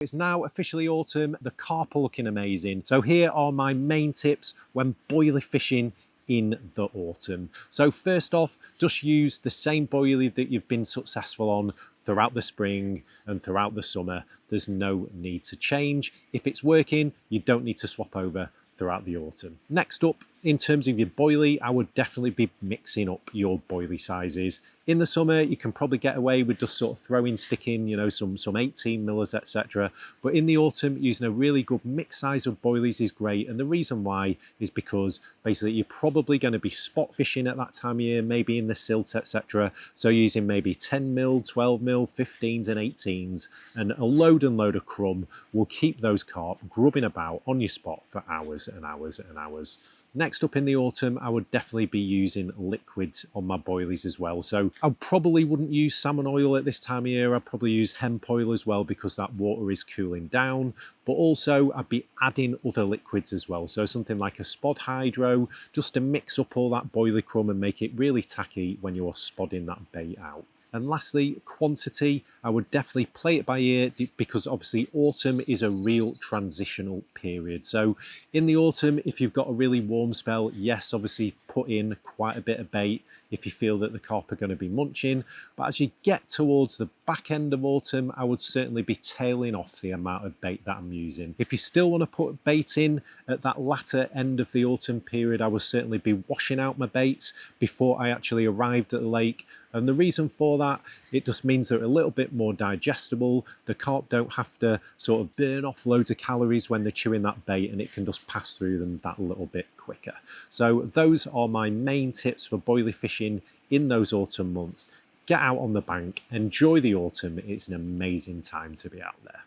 It's now officially autumn, the carp are looking amazing. So here are my main tips when boilie fishing in the autumn. So first off, just use the same boilie that you've been successful on throughout the spring and throughout the summer. There's no need to change. If it's working, you don't need to swap over throughout the autumn. Next up, in terms of your boilie, I would definitely be mixing up your boilie sizes. In the summer, you can probably get away with just sort of throwing, sticking, you know, some 18 millers, etc. But in the autumn, using a really good mixed size of boilies is great. And the reason why is because basically you're probably going to be spot fishing at that time of year, maybe in the silt, etc. So using maybe 10 mil, 12 mil, 15s and 18s, and a load of crumb will keep those carp grubbing about on your spot for hours and hours and hours. Next up in the autumn, I would definitely be using liquids on my boilies as well. So I probably wouldn't use salmon oil at this time of year. I'd probably use hemp oil as well because that water is cooling down. But also I'd be adding other liquids as well. So something like a spod hydro, just to mix up all that boilie crumb and make it really tacky when you're spodding that bait out. And lastly, quantity, I would definitely play it by ear because obviously autumn is a real transitional period. So in the autumn, if you've got a really warm spell, yes, obviously put in quite a bit of bait if you feel that the carp are going to be munching. But as you get towards the back end of autumn, I would certainly be tailing off the amount of bait that I'm using. If you still want to put bait in at that latter end of the autumn period, I would certainly be washing out my baits before I actually arrived at the lake. And the reason for that, it just means they're a little bit more digestible. The carp don't have to sort of burn off loads of calories when they're chewing that bait, and it can just pass through them that little bit quicker. So those are my main tips for boilie fishing in those autumn months. Get out on the bank, enjoy the autumn. It's an amazing time to be out there.